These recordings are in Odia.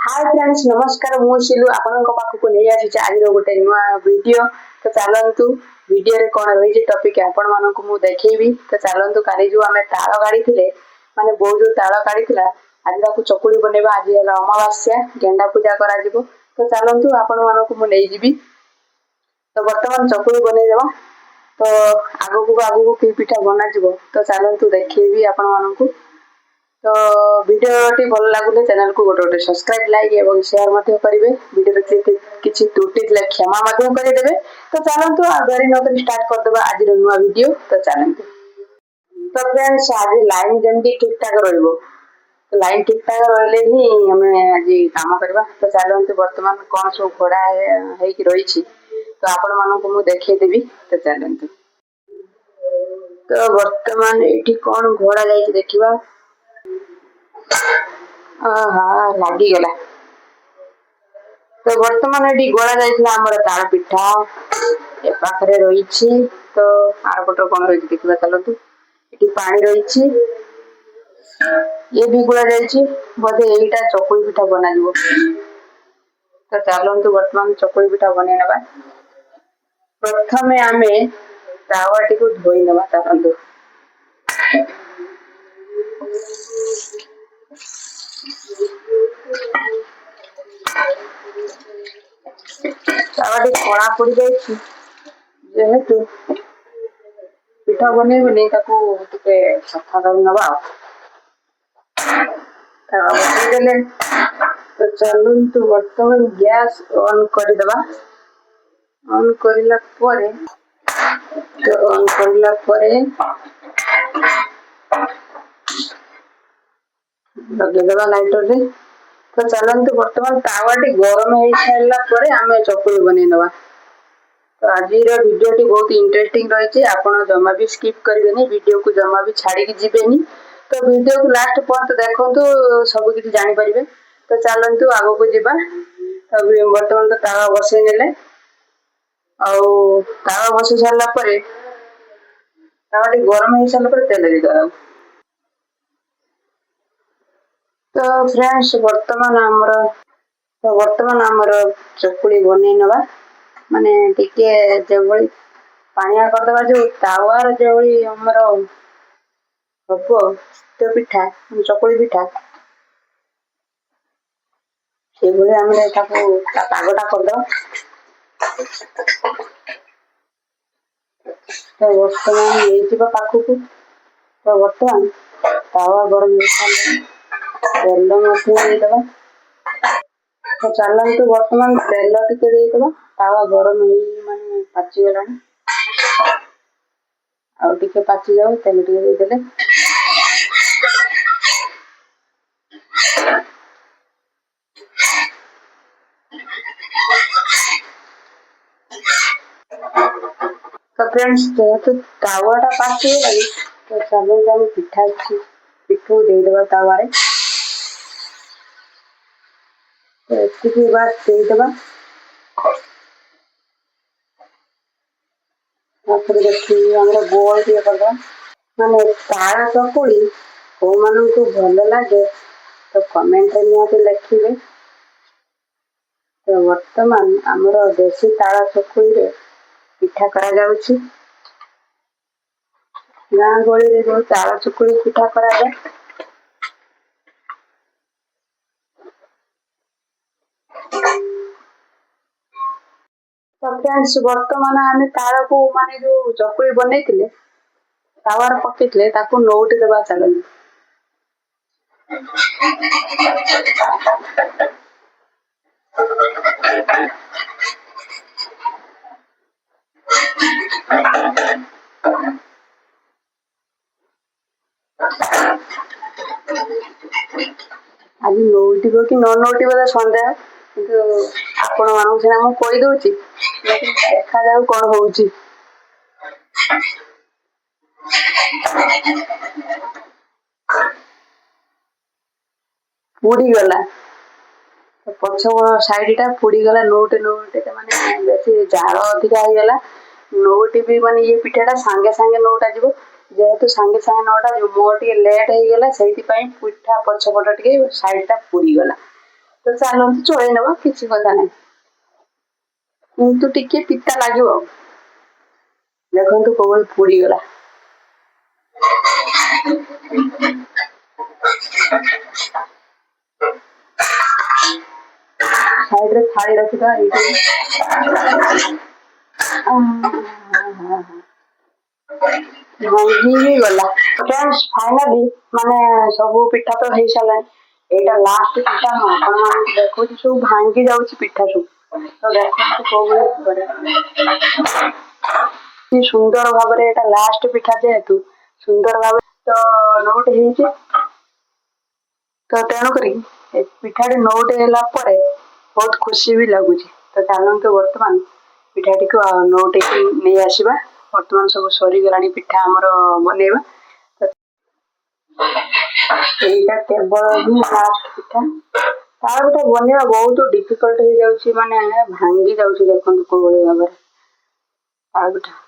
हाय फ्रेंड्स नमस्कार मु शिलु आपन पाखक नहीं आसी आज गोटे नुआ वीडियो तो चलतु वीडियो रे कौन रही टॉपिक आपण मानक मु देखैबी तो चलतु काली जो आमे ताଳ गाड़ी थिले माने बो जो ताଳ गाड़ी थिला आज ताकू चकुली बनेबा आज है अमावास्या गेंडा पूजा करा जिवो तो चलतु आपण मानक मु नै जिवि तो वर्तमान चकुली बने देबा तो आगो की पिठा बना जिवो तो चलतु देखैबी आपण मानक तो वीडियो भल लगुले चैनल को गोटे गोटे सब्सक्राइब लाइक और शेयर मध्य करेंगे वीडियो किसी त्रुटि क्षमा करदेवे तो चलतु आगे नक स्टार्ट करदे आज नुआ वीडियो तो चलतु तो फ्रेंड्स आज लाइन जमी ठीक ठाक रो तो लाइन ठीक ठाक रही ही आम आज कम करवा तो चलतु बर्तमान कौन सब घोड़ा रही तो आपण मानक मु देखदेवी तो चलतु तो बर्तमान ये कौन घोड़ा जाइए देखा लगिगला तो बर्तमान ये गोला जाइए आमर ताल पिठा ए पाखे रही तो आर पटर कौन रही देखा चलतु ये पानी रही ये भी गोला जाइए बोधे यहीटा चकुली पिठा बना तो चलतु बर्तमान चकुली पिठा बन प्रथम आम तावाटी को धोई नवा चलतु तावाटी कला पड़ जाइए जेहेतु पिठा बनईबनी सफा कर नवा बसईदे तो चलतु बर्तमान गैस ऑन करदे ऑन करला तो ऑन करला लगेदवा लाइटर रे तो चलतु बर्तमान तावाटी गरम हो सारा आम चकुली बन नवा तो आज वीडियो टी बहुत इंटरेस्टिंग रही आपड़ जमा भी स्किप करेंगे वीडियो को जमा भी छाड़ी जीवेनि तो वीडियो को लास्ट पर्यंत देखु सब किसी जापर तो चलतु आग को जीवा तो बर्तमान तो तावा बसई ने तावा बसई सारा तावाटी गरम हो सारा तेल देदेगा तो फ्रेंड्स बर्तमान आमर चकुली बन नवा माने टिके जो पानिया करदे जो तावार जो आमर हम तो पिठा चकुली पिठा से पागटा करद तो बर्तमान ये पाखक तो बर्तमान तावा गरम तेल देदबा तो चलतु बर्तमान तेल टिके देदबा तावा गरम माने पाचिगला आउ टिके पाची जाऊ तेल टिके देदेले तो फ्रेंड्स जेहेतु तावाटा पाचिगला तो चलतु आम पिठू देदबा तावारे तो बात देदबा देखिए गोल टे करदे माने ताଳ चकुली को मान को भल लगे तो कमेंट निहाती लिखे तो बर्तमान आमर देसी ताଳ चकुली रे पिठा करा जाउछि गाँ गहली जो ताଳ चकुली पिठा करा जाए तो फ्रेंड्स बर्तमान आम ताଳ को माने जो चकुली बने तावार पकईले ताकू नौटी देवा चलते आज नौटिब कि न नौटिब सन्देह किंतु आपण मानक सीना मु कहीदे देखा जाऊ कौन हो पुड़ी गला तो पछ साइडटा पुड़ी गला नोटे नोटे माने बेसी जाल अधिका हो गला नोटी भी माने ये पिठाटा सांगे सांगे नौटा जीवो जेहेतु सांगे सांगे नौटा जो मोर टे लेट हो गला सेही पिठा पछपट टे साइडटा पुड़ी गला ତ ଚାଲନ୍ତୁ ଚଳେଇ ନେବା କିଛି କଥା ନାହିଁ, କିନ୍ତୁ ଟିକେ ପିତା ଲାଗିବ। ଦେଖନ୍ତୁ କୋଉ ପୋଡିଗଲା। ସାଇଡରେ ଥାଳି ରଖିବା ଭାଙ୍ଗି ହିଁ ଗଲା। ଫାଇନାଲି ମାନେ ସବୁ ପିଠା ତ ହେଇସାରିଲାଣି, ଏଇଟା ଲାଷ୍ଟ ପିଠା। ମୁଁ ଆପଣମାନଙ୍କୁ ଦେଖୁଛି ସବୁ ଭାଙ୍ଗି ଯାଉଛି ପିଠା ସବୁ। ତ ଦେଖନ୍ତୁ କୋଉ ଭଳି ସୁନ୍ଦର ଭାବରେ ଏଇଟା ଲାଷ୍ଟ ପିଠା, ଯେହେତୁ ସୁନ୍ଦର ଭାବରେ ତ ନୋଟ ହେଇଛି। ତ ତେଣୁକରି ଏ ପିଠାଟି ନୋଟ ହେଲା ପରେ ବହୁତ ଖୁସି ବି ଲାଗୁଛି। ତ ଚାଲନ୍ତୁ ବର୍ତ୍ତମାନ ପିଠାଟିକୁ ନୋଟେଇକି ନେଇ ଆସିବା। ବର୍ତ୍ତମାନ ସବୁ ସରିଗଲାଣି ପିଠା ଆମର ବନେଇବା। ଏଇଟା କେବଳ ହିଁ ଲାଷ୍ଟ ପିଠା। ତାର ଗୋଟେ ବନେଇବା ବହୁତ ଡିଫିକଲ୍ଟ ହେଇଯାଉଛି, ମାନେ ଭାଙ୍ଗି ଯାଉଛି। ଦେଖନ୍ତୁ କୋଉଭଳି ଭାବରେ ତାଳ ପିଠା।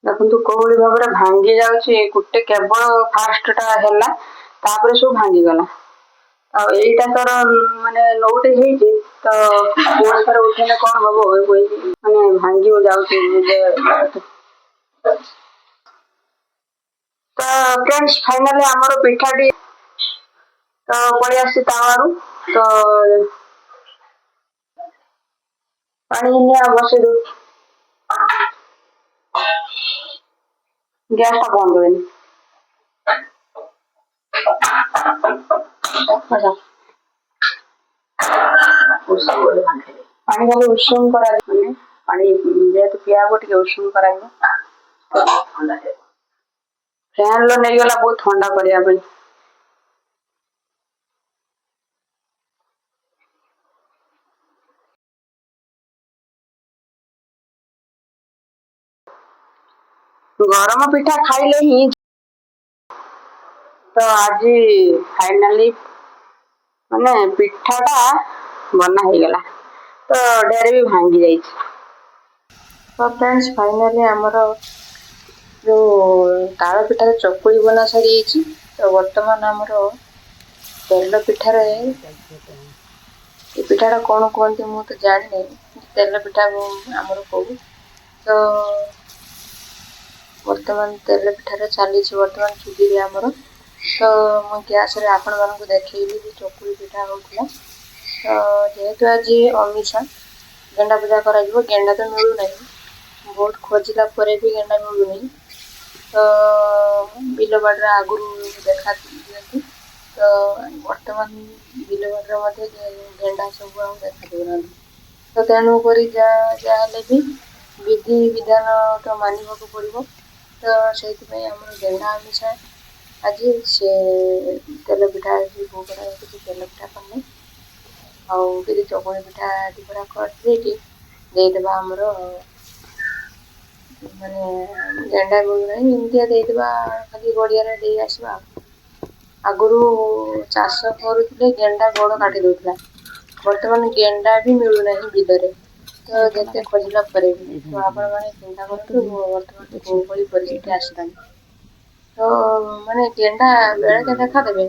ଦେଖନ୍ତୁ କୋଉଭଳି ଭାବରେ ଭାଙ୍ଗି ଯାଉଛି। ଗୋଟେ କେବଳ ଫାଷ୍ଟ ଟା ହେଲା, ତାପରେ ସବୁ ଭାଙ୍ଗିଗଲା। ଆଉ ଏଇଟା ତାର ମାନେ ନୋଟ ହେଇଛି। ତ ପୁଣି ଥରେ ଉଠେଇଲେ କଣ ହବ, ମାନେ ଭାଙ୍ଗି ଯାଉଛି। ତ ଫ୍ରେଣ୍ଡସ୍ ଫାଇନାଲି ଆମର ପିଠାଟି ତ ପଳେଇ ଆସିଛି ତାୱାରୁ। ତ ପାଣି ନିଆଁ ବସେଇ ଦଉଛି। ଗ୍ୟାସ ଟା ବନ୍ଦ କରେନି। ପାଣି ଖାଲି ଉଷୁମ କରାଯିବନି, ପାଣି ଯେହେତୁ ପିଆ ହବ ଟିକେ ଉଷୁମ କରାଯିବ। ଫ୍ୟାନ ର ନେଇଗଲା ବହୁତ ଥଣ୍ଡା କରିବା ପାଇଁ। ଗରମ ପିଠା ଖାଇଲେ ହିଁ, ତ ଆଜି ଫାଇନାଲି ମାନେ ପିଠା ଟା ବନା ହେଇଗଲା। ତ ଢେର ବି ଭାଙ୍ଗି ଯାଇଛି। ତ ଫ୍ରେଣ୍ଡସ୍ ଫାଇନାଲି ଆମର ଯୋଉ ତାଳ ପିଠାରେ ଚକୁଳି ବନା ସରିଯାଇଛି। ତ ବର୍ତ୍ତମାନ ଆମର ତେଲ ପିଠାରେ, ଏ ପିଠା ଟା କଣ କୁହନ୍ତି ମୁଁ ତ ଜାଣିନି, ତେଲ ପିଠା ଆମର କହୁ। ତ ବର୍ତ୍ତମାନ ତେଲ ପିଠାରେ ଚାଲିଛି ବର୍ତ୍ତମାନ ଚୁଲିରେ ଆମର। ତ ମୁଁ ଗ୍ୟାସରେ ଆପଣମାନଙ୍କୁ ଦେଖେଇଲି ଯେ ଚକୁଳି ପିଠା ହଉଥିଲା। ତ ଯେହେତୁ ଆଜି ଅମିଷା, ଗେଣ୍ଡା ପୂଜା କରାଯିବ। ଗେଣ୍ଡା ତ ମିଳୁନାହିଁ, ବହୁତ ଖୋଜିଲା ପରେ ବି ଗେଣ୍ଡା ମିଳୁନି। ତ ବିଲ ବାଡ଼ିରେ ଆଗରୁ ଦେଖା ଦିଅନ୍ତି। ତ ବର୍ତ୍ତମାନ ବିଲ ବାଡ଼ିରେ ମଧ୍ୟ ଗେଣ୍ଡା ସବୁ ଆଉ ଦେଖା ଦେଉନାହାନ୍ତି। ତ ତେଣୁ କରି ଯାହାହେଲେ ବି ବିଧି ବିଧାନ ତ ମାନିବାକୁ ପଡ଼ିବ। ତ ସେଇଥିପାଇଁ ଆମର ଗେଣ୍ଡା ଅମିଷା ଆଜି ସେ ତେଲ ପିଠା ଆଜି ବୋଉ କିଛି ତେଲ ପିଠା କରିନି। ଆଉ କିଛି ଚକୁଳି ପିଠା ଦି ପରା କରିଦେଇକି ଦେଇଦେବା ଆମର ମାନେ ଗେଣ୍ଡା ମିଳୁନାହିଁ, ଏମିତିଆ ଦେଇଦବା ଖାଲି ଗଡ଼ିଆରେ ଦେଇ ଆସିବା ଆଉ। ଆଗରୁ ଚାଷ କରୁଥିଲେ ଗେଣ୍ଡା ଗୋଡ଼ କାଟି ଦଉଥିଲା। ବର୍ତ୍ତମାନ ଗେଣ୍ଡା ବି ମିଳୁନାହିଁ ବିଲରେ। ତ ଯେତେ ଖୋଜିଲା ପରେ ବି, ତ ଆପଣ ମାନେ ଚିନ୍ତା କରନ୍ତୁ ବର୍ତ୍ତମାନ କୋଉ ଭଳି ପରିସ୍ଥିତି ଆସିଲାଣି। ତ ମାନେ ଗେଣ୍ଡା ବେଳେକେ ଦେଖାଦେବେ,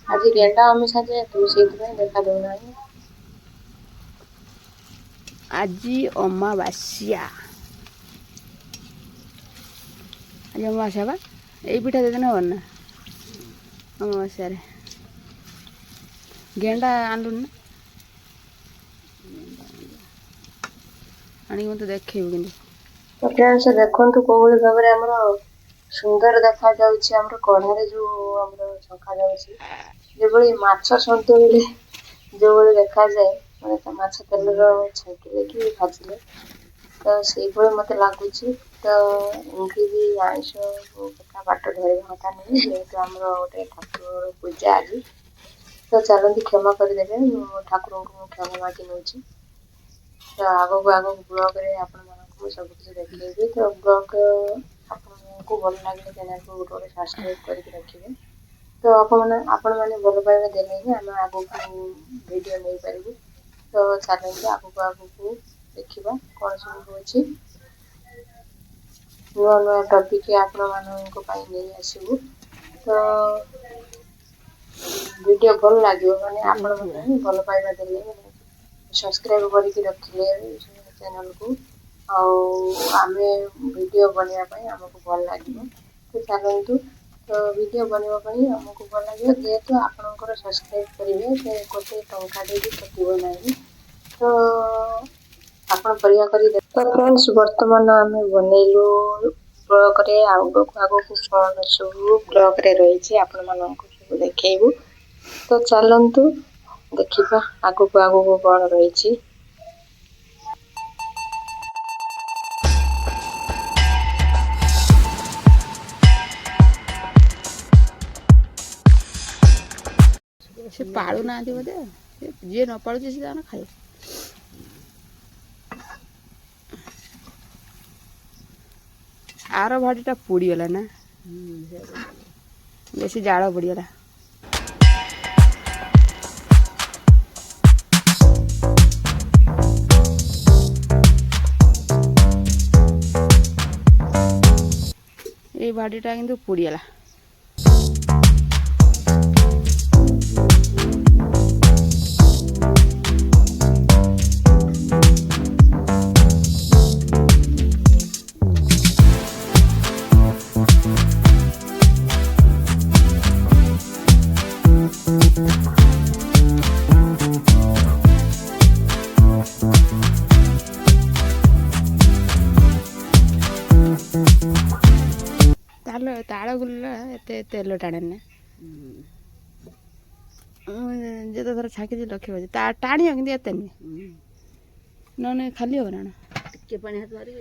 ଆଜି ଗେଣ୍ଡା ଅମିଷା ଯେହେତୁ ସେଇଥିପାଇଁ ଦେଖା ଦଉନାହିଁ। ଆଜି ଅମାବାସ୍ୟା। ଆଜି ଅମାବାସ୍ୟା ବା, ଏଇ ପିଠା ଦେଇଦେଲେ ହବନି ନା ଅମାବାସ୍ୟାରେ। ଗେଣ୍ଡା ଆଣିଲୁନି ନା, ଆଣିକି ମୋତେ ଦେଖେଇବୁ କିନ୍ତୁ। ତ ଫ୍ରେଣ୍ଡସ୍ ଦେଖନ୍ତୁ କୋଉଭଳି ଭାବରେ ଆମର ସୁନ୍ଦର ଦେଖାଯାଉଛି ଆମର କଢ଼ାରେ ଯୋଉ ଆମର ଛଙ୍କା ଯାଉଛି। ଯେଭଳି ମାଛ ସନ୍ତୁଳିଲେ ଯୋଉଭଳି ଦେଖାଯାଏ, ମାନେ ତା ମାଛ ତେଲର ଛାଙ୍କିଲେ କି ଭାଜିଲେ, ତ ସେଇଭଳି ମତେ ଲାଗୁଛି। ତ ଏମିତି ବି ଆଇଁଷ କଥା ବାଟ ଧରିବା କଥା ନୁହେଁ, ଯେହେତୁ ଆମର ଗୋଟେ ଠାକୁରଙ୍କର ପୂଜା ଆଜି। ତ ଚାଲନ୍ତୁ କ୍ଷମା କରିଦେବେ, ମୁଁ ଠାକୁରଙ୍କୁ ମୁଁ କ୍ଷମା ମାଗି ନେଉଛି। ତ ଆଗକୁ ବ୍ଲଗରେ ଆପଣମାନଙ୍କୁ ମୁଁ ସବୁ କିଛି ଦେଖେଇବି। ତ ବ୍ଲଗ ଆପଣଙ୍କୁ ଭଲ ଲାଗିଲେ ଚ୍ୟାନେଲକୁ ଗୋଟେ ସବସ୍କ୍ରାଇବ୍ କରିକି ରଖିବେ। ତ ଆପଣମାନେ ଭଲ ପାଇବା ଦେଲେ ହିଁ ଆମେ ଆଗକୁ ଭିଡ଼ିଓ ନେଇପାରିବୁ। ତ ଚାଲନ୍ତୁ ଆଗକୁ ଦେଖିବା କଣ ସବୁ ହଉଛି। ନୂଆ ନୂଆ ଟପିକ୍ ଆପଣମାନଙ୍କ ପାଇଁ ନେଇ ଆସିବୁ। ତ ଭିଡ଼ିଓ ଭଲ ଲାଗିବ ମାନେ ଆପଣମାନେ ଭଲ ପାଇବା ଦେଲେ ସବସ୍କ୍ରାଇବ୍ କରିକି ରଖିଲେ ଚ୍ୟାନେଲକୁ ଆଉ ଆମେ ଭିଡ଼ିଓ ବନେଇବା ପାଇଁ ଆମକୁ ଭଲ ଲାଗିବ ତ ଚାଲନ୍ତୁ ତ ଭିଡ଼ିଓ ବନେଇବା ପାଇଁ ଆମକୁ ଭଲ ଲାଗିବ ଯେହେତୁ ଆପଣଙ୍କର ସବସ୍କ୍ରାଇବ୍ କରିବେ ସେ ଗୋଟେ ଟଙ୍କାଟେ ବି କଟିବ ନାହିଁ ତ ଆପଣ ପରିବା କରି ତ ଫ୍ରେଣ୍ଡସ୍ ବର୍ତ୍ତମାନ ଆମେ ବନେଇଲୁ ବ୍ଲଗ୍ରେ ଆଗକୁ କ'ଣ ସବୁ ବ୍ଲଗ୍ରେ ରହିଛି ଆପଣମାନଙ୍କୁ ସବୁ ଦେଖେଇବୁ ତ ଚାଲନ୍ତୁ ଦେଖିବା ଆଗକୁ କ'ଣ ରହିଛି। ସେ ପାଳୁନାହାନ୍ତି ବୋଧେ ଯିଏ ନ ପାଳୁଛି ସେ ତାଙ୍କର ଖାଇବ। ଆର ଭାଡ଼ିଟା ପୋଡ଼ିଗଲା ନା ବେଶୀ ଜାଳ ପୋଡ଼ିଗଲା। এই ভাଡ଼ିটা কিন্তু ପୋଡ଼ିଗଲା। ତାଳ ଗୁଲା ଏତେ ତେଲ ଟାଣେନି ନା ମୁଁ ଯେତେ ଥର ଛାକିଛି ଲକ୍ଷ୍ୟ କରିଛି ଟାଣିବ କିନ୍ତୁ ଏତେ ନୁହେଁ ନହେଲେ ଖାଲି ହବ ନା ଟିକେ ପାଣି ହାତ ମାରି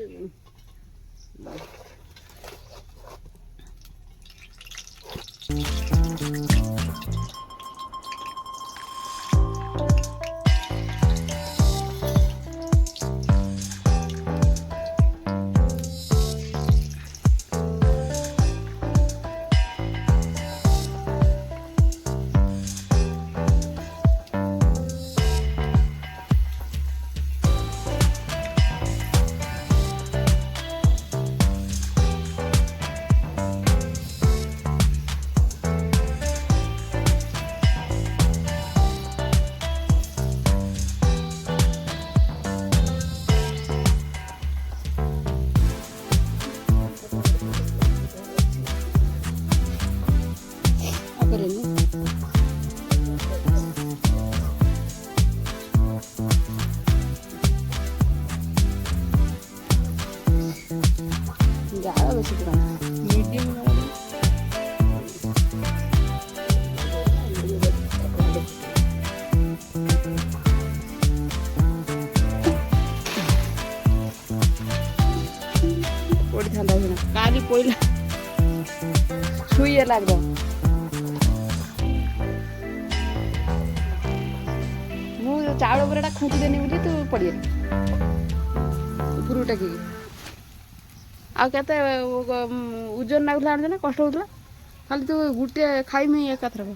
ଜାଳ ବେଶୀ ପୁରାଣା ମିଡ଼ିୟମ୍ ପଡ଼ିଥାନ୍ତା ସିନା କାଲି ପଇଲା ଛୁଇଁଏ ଲାଗିବ। ମୁଁ ଚାଉଳ ବରାଟା ଖୁଣ୍ଟି ଦେନି ବୋଲି ତୁ ପଡ଼ିଗଲି ଉପରକୁ ଟେକିକି ଆଉ କେତେ ଓଜନ ଲାଗୁଥିଲା ଆଣିଛ ନା କଷ୍ଟ ହେଉଥିଲା ଖାଲି ତୁ ଗୋଟିଏ ଖାଇମି ଏକାଥରକ।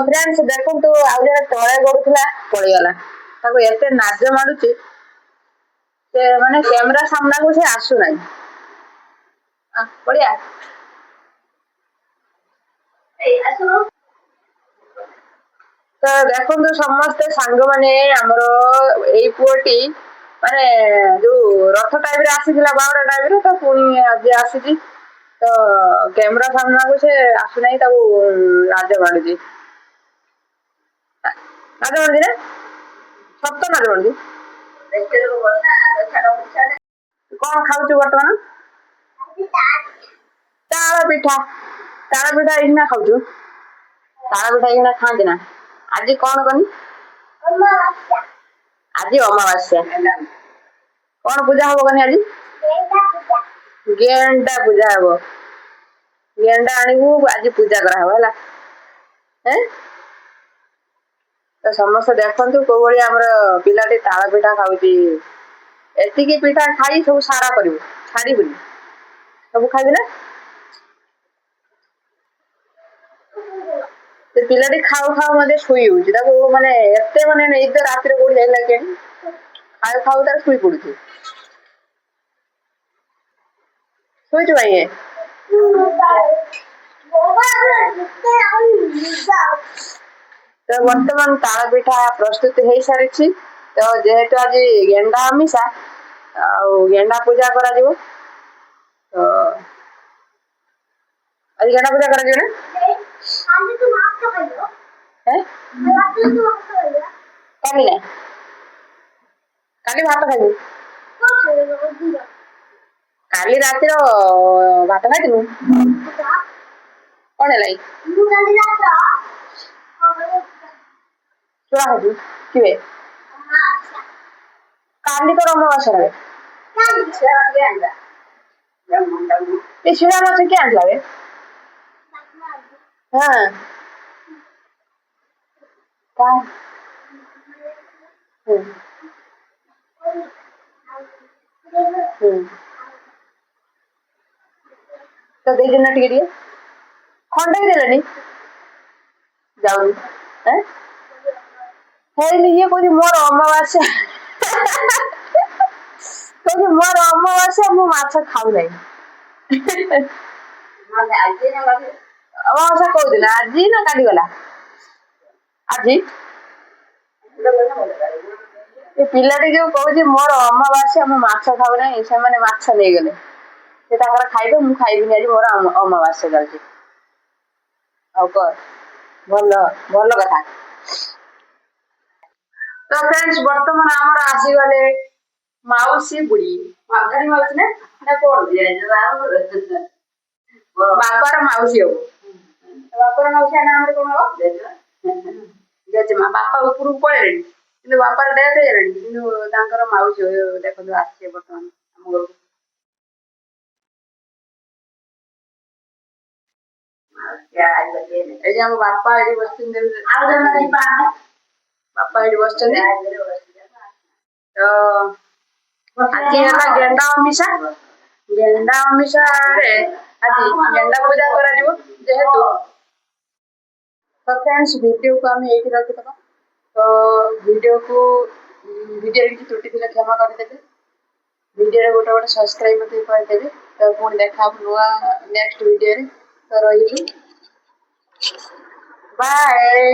फ्रेंड्स देखंतु आउ जरा तळे गडुथला पळीगला ताको एते नाज माडुची से माने कैमरा सामना को से आसु नाही बढ़िया तो देखंतु समस्त सांग माने हमरो एई पुओटी माने जो रथ टाइप रे आसीथिला बावड़ा टाइप रे तो पुनी आज आसीची तो कैमरा सामना को से आसु नाही ताको लाज माडुची नाज माडुची रे सत्य नाज माडुची देखते तो बोलना छाड़ा କଣ ଖାଉଛୁ ବର୍ତ୍ତମାନ? ତାଳ ପିଠା। ତାଳ ପିଠା ଏଇଖିନା ଖାଉଛୁ? ତାଳ ପିଠା ଏଇଖିନା ଖାଆନ୍ତି ନା। ଆଜି କଣ କନି? ଆଜି ଅମାବାସ୍ୟା। କଣ ପୂଜା ହବ କନି ଆଜି? ଗେଣ୍ଡା ପୂଜା ହବ। ଗେଣ୍ଡା ଆଣିବୁ ଆଜି ପୂଜା କରାହବ ହେଲା। ତ ସମସ୍ତେ ଦେଖନ୍ତୁ କୋଉ ଭଳି ଆମର ପିଲାଟି ତାଳ ପିଠା ଖାଉଛି। ଏତିକି ପିଠା ଖାଇ ସବୁ ସାରା କରିବୁ, ଛାଡିବୁନି। ସବୁ ଖାଇବୁ ନା? ସେ ପିଲାଟି ଖାଉ ଖାଉ ମଧ୍ୟ ଶୋଇ ହଉଛି। ତାକୁ ମାନେ ଏତେ ମାନେ ନିଦ ରାତିରେ କୋଉଠି ହେଲା କେଜାଣି? ଖାଉ ଖାଉ ତାର ଶୋଇ ପଡୁଛି। ଶୋଇଛୁ କାଇଁ? ତ ବର୍ତ୍ତମାନ ତାଳ ପିଠା ପ୍ରସ୍ତୁତ ହେଇସାରିଛି। ତ ଯେହେତୁ ଆଜି ଗେଣ୍ଡା ଆମିଷା ଆଉ ଗେଣ୍ଡା ପୂଜା କରାଯିବ। ତ ଆଜି ଗେଣ୍ଡା ପୂଜା କରାଯିବ ନା? କାଲି ନା? କାଲି ଭାତ ଖାଇବୁ। କାଲି ରାତିର ଭାତ ଖାଇଥିଲୁ? କଣ ହେଲା କି? ଚୁଡ଼ା ଖାଇଛୁ? କିବେ? କାଲି ତୋର ଅମାବାସ୍ୟା ରେ। ଏ ଶିଳା ମାଛ କିଏ ଆଣିଥିଲା ବେ? ହଁ। ହୁଁ। ହୁଁ। ତ ଦେଇଦେଲୁ ନା ଟିକେ ଟିକେ। ଖଣ୍ଡେ ବି ଦେଲେନି? ଯାଉନି। ହେଇନି ଇଏ କହୁଛି ମୋର ଅମାବାସ୍ୟା। କହୁଛି ମୋର ଅମାବାସ୍ୟା ମୁଁ ମାଛ ଖାଉ ନାହିଁ। ଅମାବାସ୍ୟା କୋଉଦିନ? ଆଜି ନା କାଲି ଗଲା? ଆଜି? ଏ ପିଲାଟି ଯୋଉ କହୁଛି ମୋର ଅମାବାସ୍ୟା ମୁଁ ମାଛ ଖାଉ ନାହିଁ, ସେମାନେ ମାଛ ନେଇଗଲେ। ସେ ତାଙ୍କର ଖାଇବେ, ମୁଁ ଖାଇବିନି ଆଜି ମୋର ଅମାବାସ୍ୟା ଯାଉଛି। ହଉ କର ଭଲ ଭଲ କଥା। ତ ଫ୍ରେଣ୍ଡସ୍ ବର୍ତ୍ତମାନ ଆମର ଆସିଗଲେ ମାଉସୀ ବୁଢୀ। ମାଉସୀ ନା? ନା କଣ? ବାପାର ମାଉସୀ ହବ। ବାପାର ମାଉସୀ ଆମର କଣ ହବ? ଜେଜେମା। ବାପା ଉପରକୁ ପଳେଇଲେଣି। କିନ୍ତୁ ବାପାର ଡେଥ୍ ହେଇଗଲାଣି। କିନ୍ତୁ ତାଙ୍କର ମାଉସୀ ଦେଖନ୍ତୁ ଆସିବେ ବର୍ତ୍ତମାନ ଆମ ଘରକୁ। ଏଇ ଆମ ବାପା ଏଠି ବସିଛନ୍ତି। ବାପା ଏଠି ବସିଛନ୍ତି। ତ ଆଜି ହେଲା ଗେଣ୍ଡା ଅମିଷା। ଗେଣ୍ଡା ଅମିଷାରେ ଆଜି ଗେଣ୍ଡା ପୂଜା କରାଯିବ। ଯେହେତୁ ତ ଫ୍ରେଣ୍ଡସ୍ ଭିଡିଓକୁ ଆମେ ଏଇଠି ରଖିଦବା। ତ ଭିଡିଓରେ କିଛି ତ୍ରୁଟି ଥିଲେ କ୍ଷମା କରିଦେବେ। ଭିଡିଓରେ ଗୋଟେ ସବସ୍କ୍ରାଇବ ମଧ୍ୟ କରିଦେବେ। ତ ପୁଣି ଦେଖା ହବ ନୂଆ ନେକ୍ସଟ ଭିଡିଓରେ। ତ ରହିଲି। ବାଏ।